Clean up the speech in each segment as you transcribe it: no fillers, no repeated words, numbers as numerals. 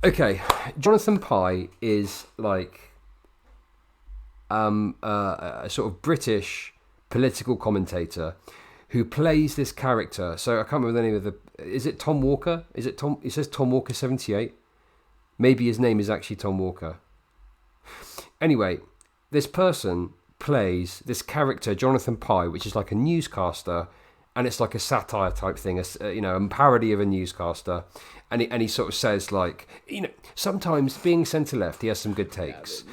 Okay, Jonathan Pye is like a sort of British political commentator who plays this character. So I can't remember the name of the. Is it Tom Walker? Is it Tom? It says Tom Walker 78. Maybe his name is actually Tom Walker. Anyway, this person plays this character, Jonathan Pye, which is like a newscaster, and it's like a satire type thing, a parody of a newscaster. And he sort of says, like, sometimes being centre left, he has some good takes,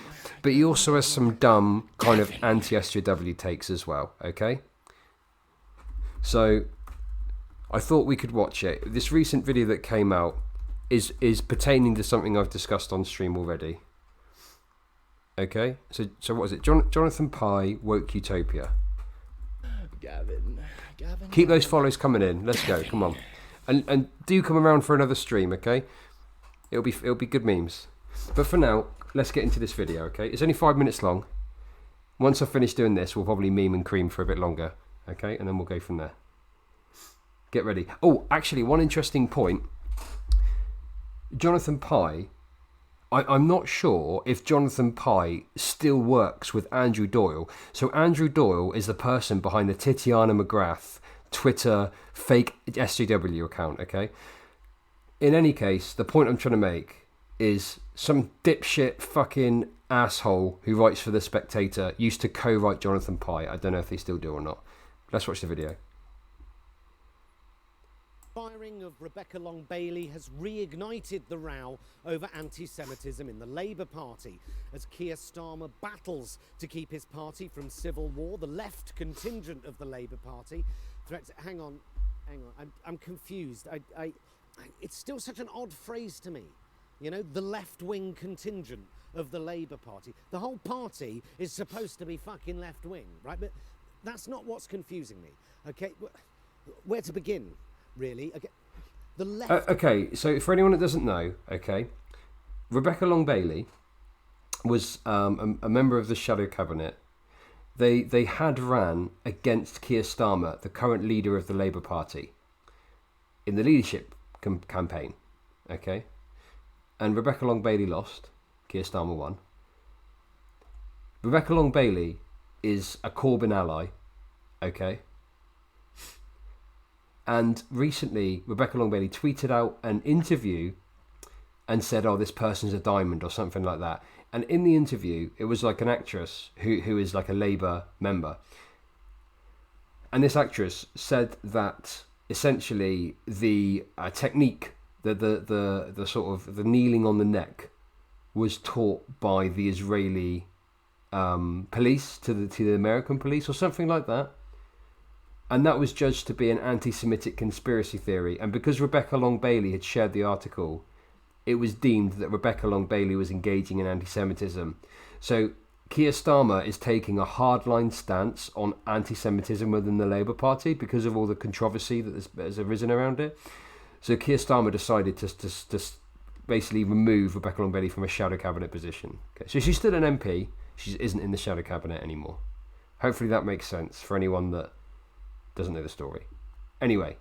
but he also has some dumb kind of anti-SJW takes as well. Okay, so I thought we could watch it. This recent video that came out is pertaining to something I've discussed on stream already. Okay, so what is it? Jonathan Pye, Woke Utopia. Gavin. Keep those follows coming in. Let's go. Come on, and do come around for another stream. Okay, it'll be good memes. But for now, let's get into this video. Okay, it's only 5 minutes long. Once I finish doing this, we'll probably meme and cream for a bit longer. Okay, and then we'll go from there. Get ready. Oh, actually, one interesting point. Jonathan Pye. I'm not sure if Jonathan Pye still works with Andrew Doyle. So Andrew Doyle is the person behind the Titiana McGrath Twitter fake SJW account, okay? In any case, the point I'm trying to make is some dipshit fucking asshole who writes for The Spectator used to co-write Jonathan Pye. I don't know if they still do or not. Let's watch the video. Firing of Rebecca Long Bailey has reignited the row over anti-Semitism in the Labour Party as Keir Starmer battles to keep his party from civil war. The left contingent of the Labour Party threats. Hang on, I'm confused. It's still such an odd phrase to me. You know, the left-wing contingent of the Labour Party. The whole party is supposed to be fucking left-wing, right? But that's not what's confusing me. Okay, where to begin? Really? Okay. The left. Okay, so for anyone that doesn't know, okay, Rebecca Long Bailey was a member of the Shadow Cabinet. They had ran against Keir Starmer, the current leader of the Labour Party, in the leadership campaign, okay? And Rebecca Long Bailey lost. Keir Starmer won. Rebecca Long Bailey is a Corbyn ally, okay? And recently, Rebecca Long Bailey tweeted out an interview and said, oh, this person's a diamond or something like that. And in the interview, it was like an actress who is like a Labour member. And this actress said that essentially the technique, the sort of the kneeling on the neck was taught by the Israeli police to the American police or something like that. And that was judged to be an anti-Semitic conspiracy theory. And because Rebecca Long Bailey had shared the article, it was deemed that Rebecca Long Bailey was engaging in anti-Semitism. So Keir Starmer is taking a hardline stance on anti-Semitism within the Labour Party because of all the controversy that has arisen around it. So Keir Starmer decided to basically remove Rebecca Long Bailey from a shadow cabinet position. Okay, so she's still an MP. She isn't in the shadow cabinet anymore. Hopefully that makes sense for anyone that doesn't know the story. Anyway,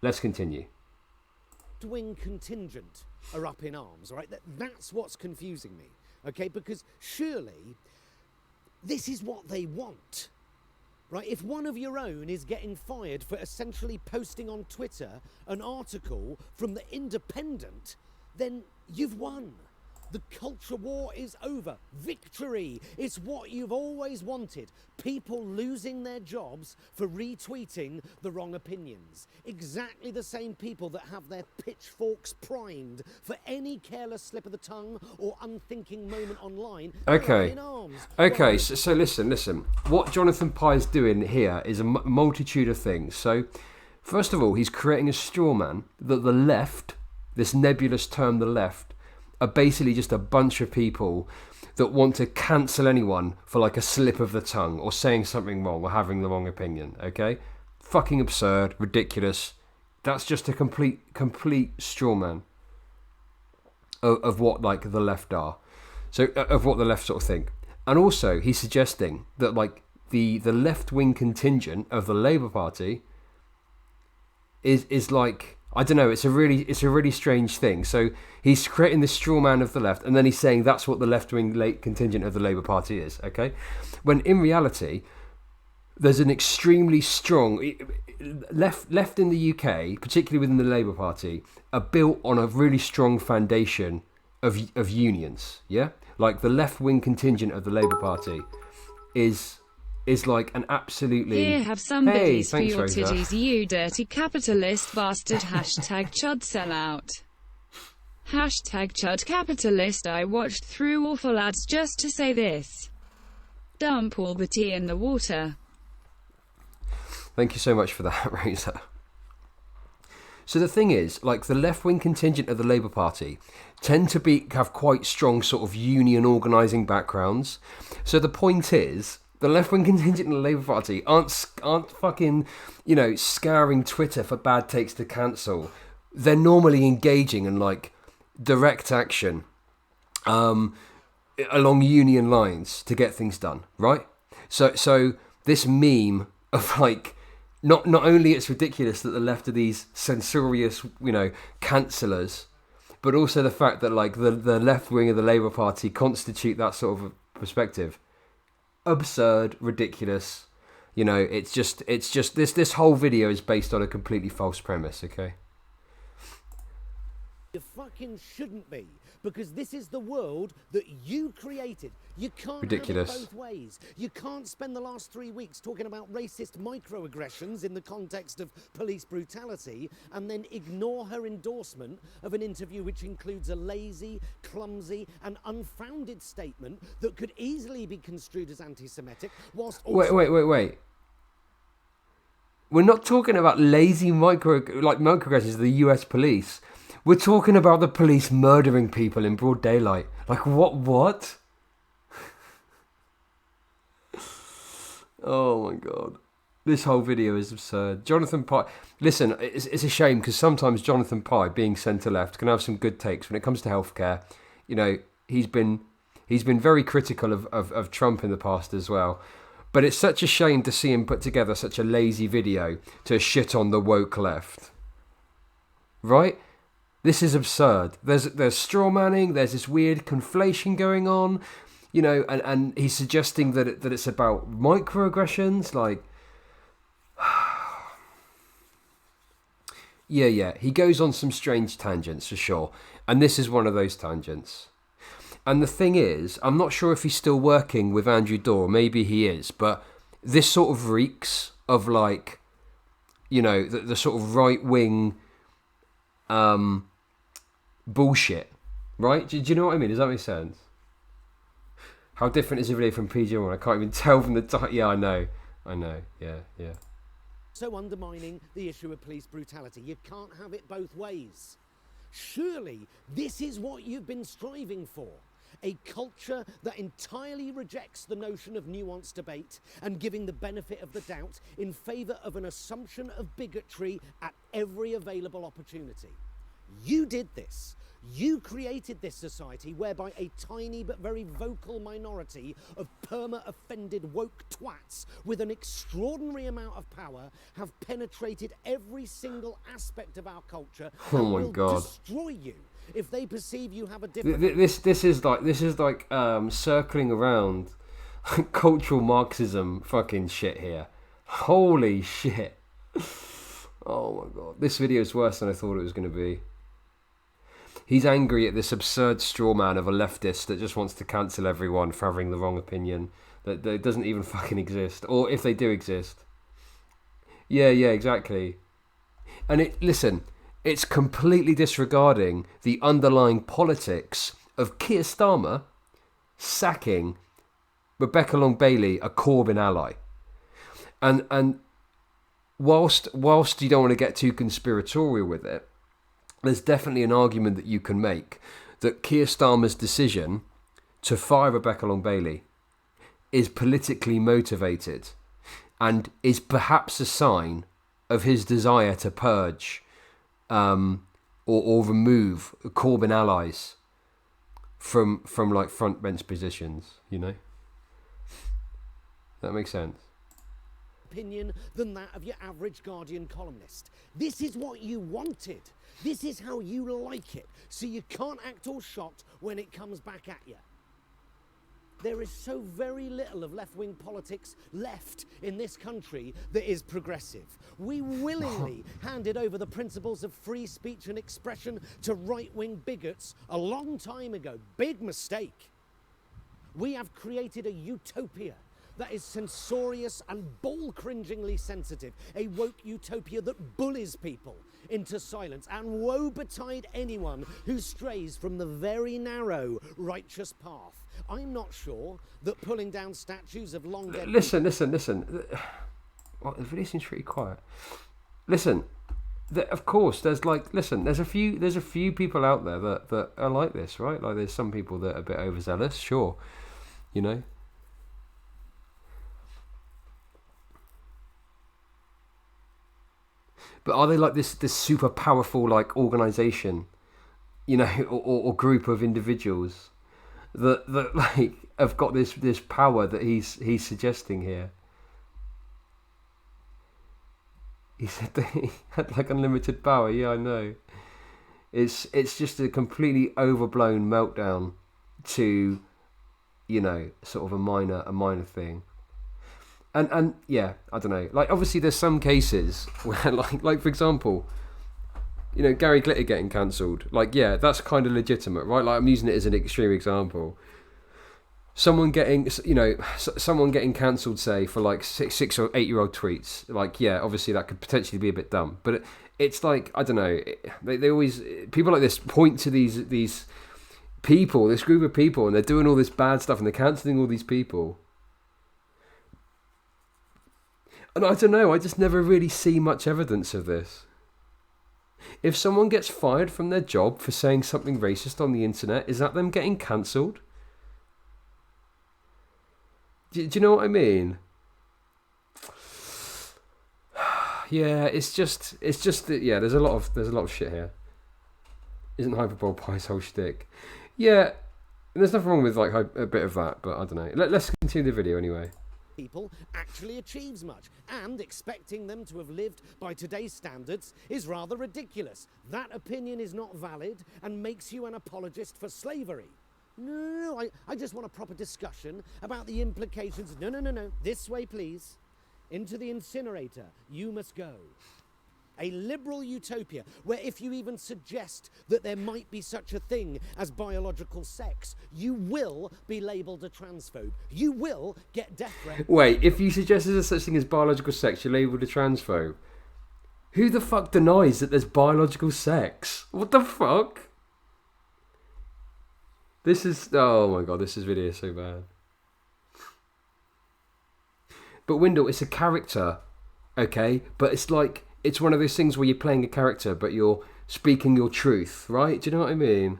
let's continue. Wing contingent are up in arms, right? That's what's confusing me, okay? Because surely this is what they want, right? If one of your own is getting fired for essentially posting on Twitter an article from The Independent, then you've won. The culture war is over. Victory is what you've always wanted. People losing their jobs for retweeting the wrong opinions. Exactly the same people that have their pitchforks primed for any careless slip of the tongue or unthinking moment online. Okay. In arms. Okay, so listen. What Jonathan Pye is doing here is a multitude of things. So, first of all, he's creating a straw man that the left, this nebulous term, the left, are basically just a bunch of people that want to cancel anyone for like a slip of the tongue or saying something wrong or having the wrong opinion, okay? Fucking absurd, ridiculous. That's just a complete straw man of what like the left are. So of what the left sort of think. And also he's suggesting that like the left-wing contingent of the Labour Party is like, I don't know. It's a really strange thing. So he's creating this straw man of the left, and then he's saying that's what the left wing contingent of the Labour Party is. Okay, when in reality, there's an extremely strong left in the UK, particularly within the Labour Party, are built on a really strong foundation of unions. Yeah, like the left wing contingent of the Labour Party is like an absolutely... Here, have some biddies for your Rosa. titties, you dirty capitalist bastard. Hashtag chud sellout. Hashtag chud capitalist. I watched through awful ads just to say this. Dump all the tea in the water. Thank you so much for that, Rosa. So the thing is, like, the left-wing contingent of the Labour Party tend to have quite strong sort of union organising backgrounds. So the point is, the left-wing contingent of the Labour Party aren't fucking, scouring Twitter for bad takes to cancel. They're normally engaging in, like, direct action along union lines to get things done, right? So this meme of, like, not only it's ridiculous that the left are these censorious, cancellers, but also the fact that, like, the left wing of the Labour Party constitute that sort of perspective. Absurd, ridiculous. It's just this whole video is based on a completely false premise, okay? You fucking shouldn't be, because this is the world that you created. You can't Ridiculous. have it both ways. You can't spend the last 3 weeks talking about racist microaggressions in the context of police brutality and then ignore her endorsement of an interview which includes a lazy, clumsy and unfounded statement that could easily be construed as anti-Semitic, whilst also... Wait. We're not talking about lazy microaggressions of the US police. We're talking about the police murdering people in broad daylight. Like, what? Oh my God. This whole video is absurd. Jonathan Pye... Listen, it's a shame because sometimes Jonathan Pye, being centre-left, can have some good takes. When it comes to healthcare, he's been very critical of Trump in the past as well. But it's such a shame to see him put together such a lazy video to shit on the woke left. Right? This is absurd. There's straw manning. There's this weird conflation going on, and he's suggesting that it's about microaggressions. Like, yeah. He goes on some strange tangents for sure, and this is one of those tangents. And the thing is, I'm not sure if he's still working with Andrew Dorr. Maybe he is, but this sort of reeks of, like, the sort of right wing. Bullshit, right? Do you know what I mean? Does that make sense? How different is a video from PG1? I can't even tell from the title. Yeah, I know. Yeah. So undermining the issue of police brutality. You can't have it both ways. Surely this is what you've been striving for. A culture that entirely rejects the notion of nuanced debate and giving the benefit of the doubt in favour of an assumption of bigotry at every available opportunity. You did this. You created this society whereby a tiny but very vocal minority of perma-offended woke twats with an extraordinary amount of power have penetrated every single aspect of our culture and will destroy you if they perceive you have a different... This is like circling around cultural Marxism fucking shit here. Holy shit. Oh my God. This video is worse than I thought it was going to be. He's angry at this absurd straw man of a leftist that just wants to cancel everyone for having the wrong opinion that doesn't even fucking exist, or if they do exist. Yeah, exactly. And it's completely disregarding the underlying politics of Keir Starmer sacking Rebecca Long Bailey, a Corbyn ally. And whilst you don't want to get too conspiratorial with it, there's definitely an argument that you can make that Keir Starmer's decision to fire Rebecca Long Bailey is politically motivated and is perhaps a sign of his desire to purge or remove Corbyn allies from like front bench positions, That makes sense. opinion than that of your average Guardian columnist. This is what you wanted. This is how you like it. So you can't act all shocked when it comes back at you. There is so very little of left-wing politics left in this country that is progressive. We willingly handed over the principles of free speech and expression to right-wing bigots a long time ago. Big mistake. We have created a utopia that is censorious and ball-cringingly sensitive, a woke utopia that bullies people into silence, and woe betide anyone who strays from the very narrow righteous path. I'm not sure that pulling down statues of long dead... Listen. Well, the video seems pretty quiet. Listen, of course, there's a few people out there that are like this, right? Like, there's some people that are a bit overzealous, sure, you know. But are they like this super powerful like organization, you know, or group of individuals that like have got this power that he's suggesting here? He said that he had like unlimited power. Yeah, I know. It's just a completely overblown meltdown to, you know, sort of a minor thing. And yeah, I don't know. Like, obviously, there's some cases where, like for example, you know, Gary Glitter getting cancelled. Like, yeah, that's kind of legitimate, right? Like, I'm using it as an extreme example. Someone getting cancelled, say, for like 6 or 8 year old tweets. Like, yeah, obviously that could potentially be a bit dumb. But it's like, I don't know. They always, people like this point to these people, this group of people, and they're doing all this bad stuff, and they're cancelling all these people. And I don't know, I just never really see much evidence of this. If someone gets fired from their job for saying something racist on the internet, is that them getting cancelled? Do you know what I mean? Yeah, it's just that, yeah, there's a lot of shit here. Isn't hyperbole Pie's whole shtick? Yeah, there's nothing wrong with like a bit of that, but I don't know. Let's continue the video anyway. People actually achieves much, and expecting them to have lived by today's standards is rather ridiculous. That opinion is not valid and makes you an apologist for slavery. No, I just want a proper discussion about the implications. No, this way please. Into the incinerator you must go. A liberal utopia where if you even suggest that there might be such a thing as biological sex, you will be labelled a transphobe. You will get death threats. Wait, if you suggest there's such thing as biological sex, you're labelled a transphobe? Who the fuck denies that there's biological sex? What the fuck? This is... Oh my god, this video is so bad. But Windle, it's a character, okay? But it's like... It's one of those things where you're playing a character, but you're speaking your truth, right? Do you know what I mean?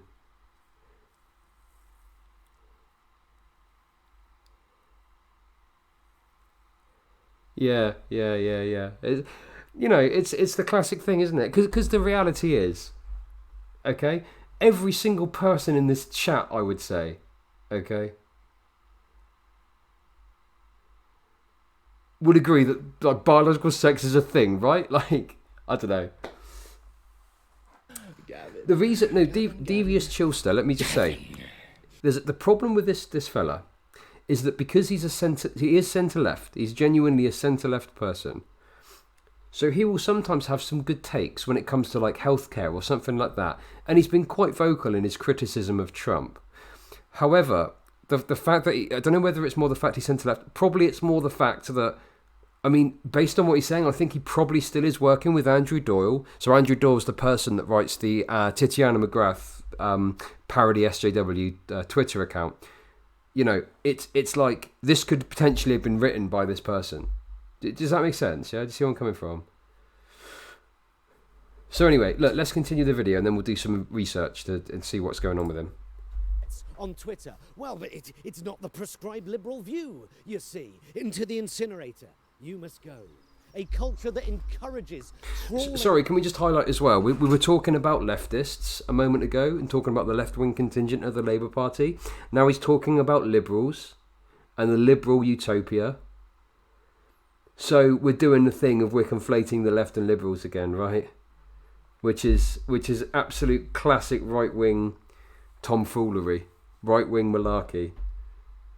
Yeah. You know, it's the classic thing, isn't it? Because the reality is, okay, every single person in this chat, I would say, okay, would agree that like biological sex is a thing, right? Like, I don't know. The reason, no, Devious Chillster, let me just say, there's the problem with this fella is that because he is centre left, he's genuinely a centre left person. So he will sometimes have some good takes when it comes to like healthcare or something like that, and he's been quite vocal in his criticism of Trump. However, the fact that I don't know whether it's more the fact he's centre left. Probably it's more the fact that, I mean, based on what he's saying, I think he probably still is working with Andrew Doyle. So Andrew Doyle's the person that writes the Titiana McGrath parody SJW Twitter account. You know, it's like this could potentially have been written by this person. Does that make sense? Yeah, do you see where I'm coming from? So anyway, look, let's continue the video and then we'll do some research and see what's going on with him. On Twitter. Well, but it's not the prescribed liberal view, you see. Into the incinerator you must go. A culture that encourages trawling... Sorry, can we just highlight as well, we were talking about leftists a moment ago and talking about the left-wing contingent of the Labour Party. Now he's talking about liberals and the liberal utopia. So we're doing the thing of we're conflating the left and liberals again, right? Which is absolute classic right-wing tomfoolery, right-wing malarkey.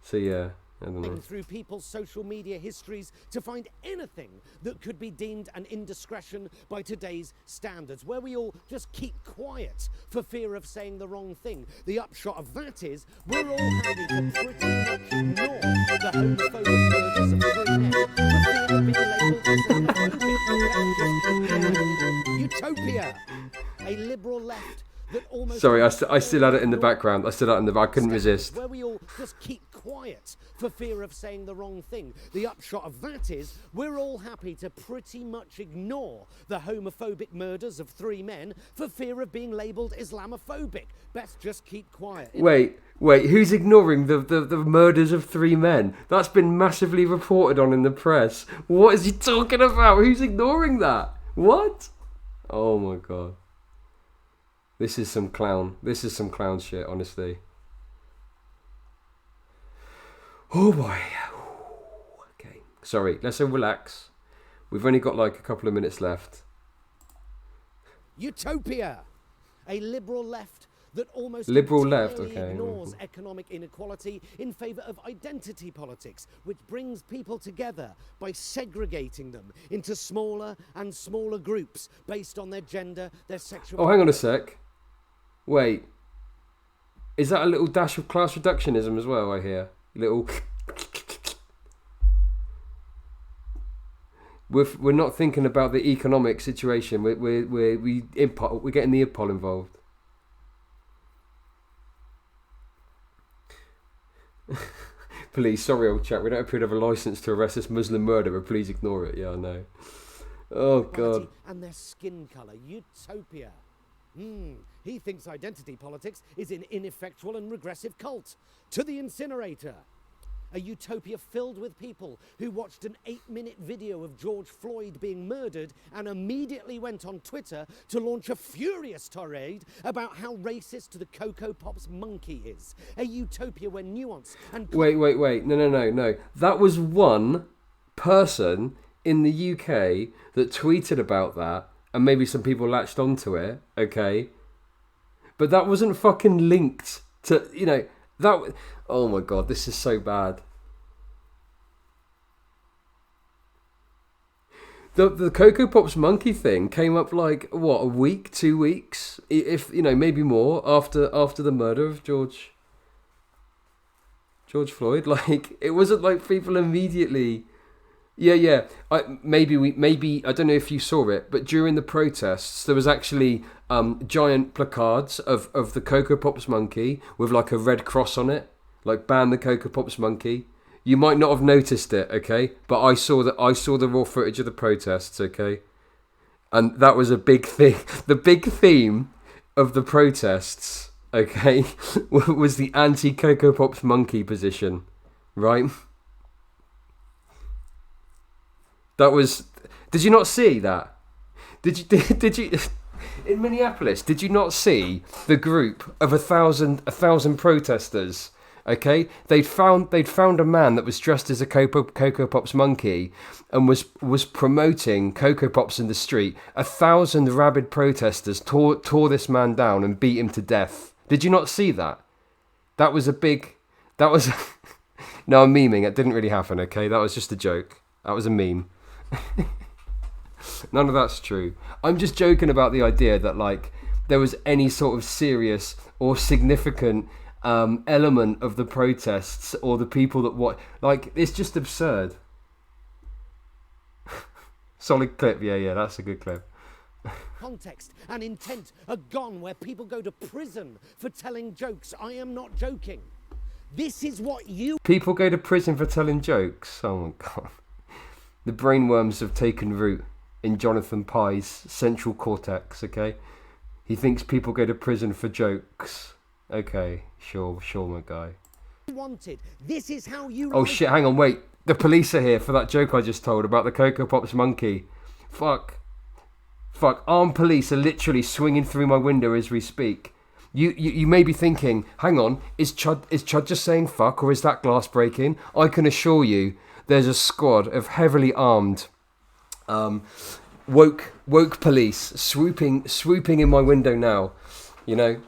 So yeah, I don't know. Through people's social media histories to find anything that could be deemed an indiscretion by today's standards, where we all just keep quiet for fear of saying the wrong thing. The upshot of that is we're all happy to pretty much ignore the homophobic murders of three men for fear of being labelled as homophobic. Utopia, a liberal left that almost... Sorry, I still had it in the background. I couldn't resist. Where we all just keep quiet for fear of saying the wrong thing. The upshot of that is we're all happy to pretty much ignore the homophobic murders of three men for fear of being labelled Islamophobic. Best just keep quiet. Wait, who's ignoring the murders of three men? That's been massively reported on in the press. What is he talking about? Who's ignoring that? What? Oh my god. This is some clown shit, honestly. Oh boy. Okay. Sorry, let's relax. We've only got like a couple of minutes left. Utopia, a liberal left that almost ignores economic inequality in favour of identity politics, which brings people together by segregating them into smaller and smaller groups based on their gender, their sexual... Oh, hang on a sec. Wait. Is that a little dash of class reductionism as well, I hear? Little... We're not thinking about the economic situation. We're getting the IPOL involved. Please, sorry old chap, we don't appear to have a licence to arrest this Muslim murderer. Please ignore it. Yeah, I know. Oh god. And their skin colour. Utopia. He thinks identity politics is an ineffectual and regressive cult. To the incinerator. A utopia filled with people who watched an 8-minute video of George Floyd being murdered and immediately went on Twitter to launch a furious tirade about how racist the Cocoa Pops monkey is. A utopia where nuance and... Wait. No. That was one person in the UK that tweeted about that, and maybe some people latched onto it, okay? But that wasn't fucking linked to, that... Oh my god, this is so bad. The Cocoa Pops monkey thing came up like, what, a week, 2 weeks? If, maybe more after the murder of George Floyd. Like, it wasn't like people immediately... Yeah. Maybe I don't know if you saw it, but during the protests, there was actually giant placards of the Cocoa Pops monkey with like a red cross on it. Like, ban the Cocoa Pops monkey. You might not have noticed it, okay? But I saw the raw footage of the protests, okay? And that was a big thing. The big theme of the protests, okay, was the anti-Cocoa Pops monkey position, right? That was... Did you not see that? Did you... In Minneapolis, did you not see the group of 1,000 protesters? Okay, they'd found a man that was dressed as a Cocoa Pops monkey and was promoting Cocoa Pops in the street. 1,000 rabid protesters tore this man down and beat him to death. Did you not see that? That was... No, I'm memeing. It didn't really happen, okay? That was just a joke. That was a meme. None of that's true. I'm just joking about the idea that, like, there was any sort of serious or significant element of the protests or the people that like, it's just absurd. Solid clip. Yeah, that's a good clip. Context and intent are gone where people go to prison for telling jokes. I am not joking. This is what you... People go to prison for telling jokes? Oh my god. The brainworms have taken root in Jonathan Pye's central cortex, okay? He thinks people go to prison for jokes. Okay, sure, my guy. Wanted. This is how you... Oh shit, hang on, wait. The police are here for that joke I just told about the Cocoa Pops monkey. Fuck. Armed police are literally swinging through my window as we speak. You may be thinking, hang on, is Chud just saying fuck, or is that glass breaking? I can assure you there's a squad of heavily armed woke police swooping in my window now, you know.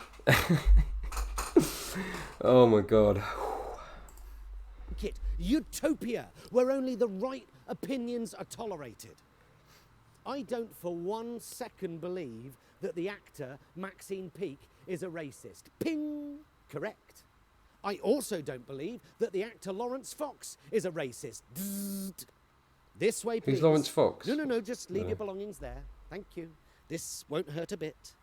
Oh my God. Kit, utopia, where only the right opinions are tolerated. I don't for 1 second believe that the actor Maxine Peake is a racist. Ping! Correct. I also don't believe that the actor Lawrence Fox is a racist. Bzzzt. This way, please. Who's Lawrence Fox? No, just leave your belongings there. Thank you. This won't hurt a bit.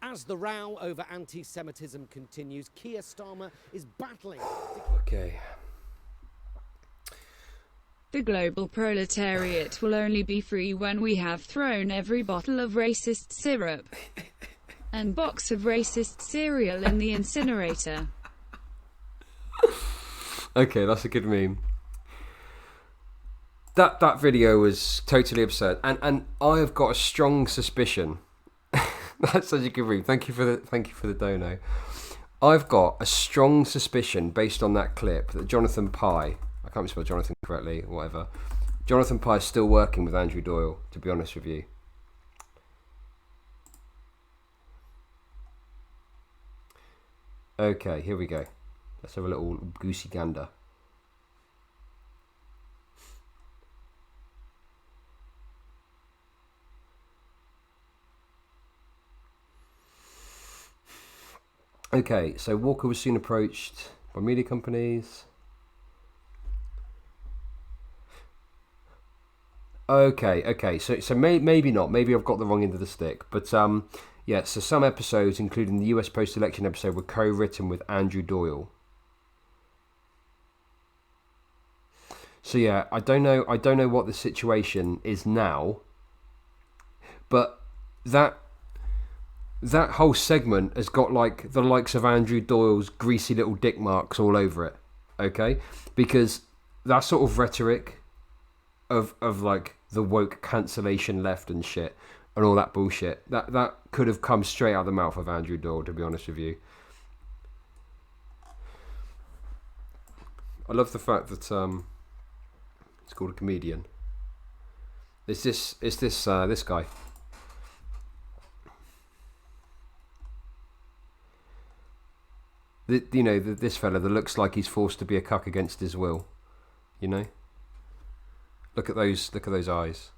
As the row over anti-Semitism continues, Keir Starmer is battling. Okay. The global proletariat will only be free when we have thrown every bottle of racist syrup and box of racist cereal in the incinerator. Okay, that's a good meme. That video was totally absurd, and I have got a strong suspicion. That's such a good meme. Thank you for the dono. I've got a strong suspicion based on that clip that Jonathan Pye, I can't spell Jonathan correctly, or whatever. Jonathan Pye is still working with Andrew Doyle, to be honest with you. Okay, here we go. Let's have a little goosey gander. Okay, so Walker was soon approached by media companies. Okay, so maybe not. Maybe I've got the wrong end of the stick. But yeah, so some episodes, including the US post-election episode, were co-written with Andrew Doyle. So yeah, I don't know what the situation is now, but that whole segment has got like the likes of Andrew Doyle's greasy little dick marks all over it. Okay, because that sort of rhetoric of like the woke cancellation left and shit and all that bullshit, that could have come straight out of the mouth of Andrew Doyle, to be honest with you. I love the fact that it's called a comedian. It's this guy. This fella that looks like he's forced to be a cuck against his will. You know? Look at those eyes.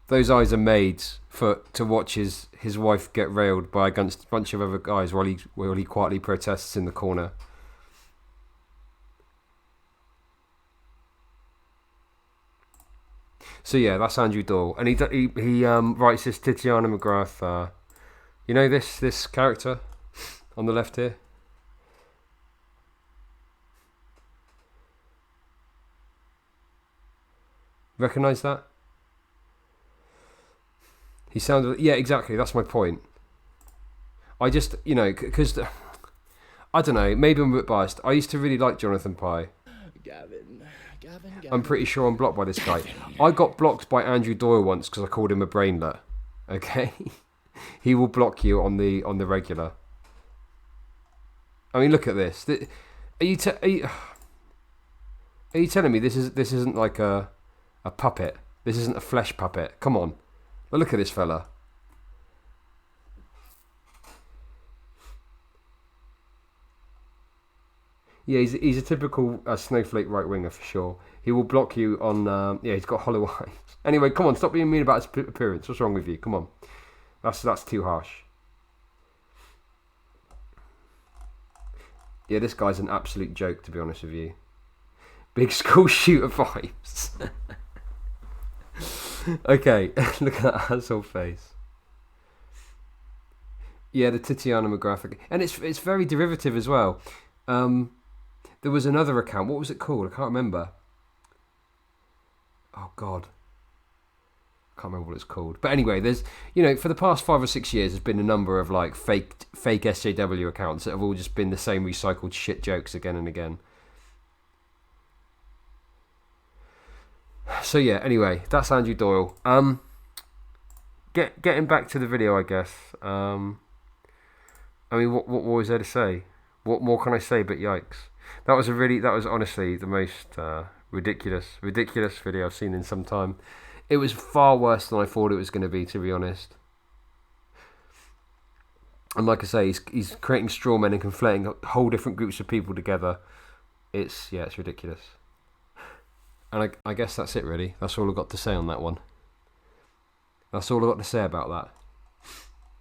Those eyes are made to watch his wife get railed by a bunch of other guys while he quietly protests in the corner. So yeah, that's Andrew Doyle, and he writes this Tatiana McGrath. You know this character on the left here? Recognise that? He sounded... Yeah, exactly, that's my point. I just, because... I don't know, maybe I'm a bit biased. I used to really like Jonathan Pye. Gavin. I'm pretty sure I'm blocked by this guy. I got blocked by Andrew Doyle once because I called him a brainlet. Okay? He will block you on the regular. I mean, look at this. Are you telling me this isn't like a puppet? This isn't a flesh puppet? Come on. Look at this fella. Yeah, he's a typical snowflake right winger for sure. He will block you on. He's got hollow eyes. Anyway, come on, stop being mean about his appearance. What's wrong with you? Come on, that's too harsh. Yeah, this guy's an absolute joke, to be honest with you. Big school shooter vibes. Okay, look at that asshole face. Yeah, the Tatiana McGrath, and it's very derivative as well. There was another account. What was it called? I can't remember. Oh God, I can't remember what it's called. But anyway, there's for the past 5 or 6 years, there's been a number of like fake SJW accounts that have all just been the same recycled shit jokes again and again. So yeah, anyway, that's Andrew Doyle. Getting back to the video, I guess. I mean, what more is there to say? What more can I say but yikes? That was honestly the most ridiculous video I've seen in some time. It was far worse than I thought it was going to be be honest. And like I say, he's creating straw men and conflating whole different groups of people together. It's ridiculous. And I guess that's it really. That's all I've got to say on that one. That's all I've got to say about that.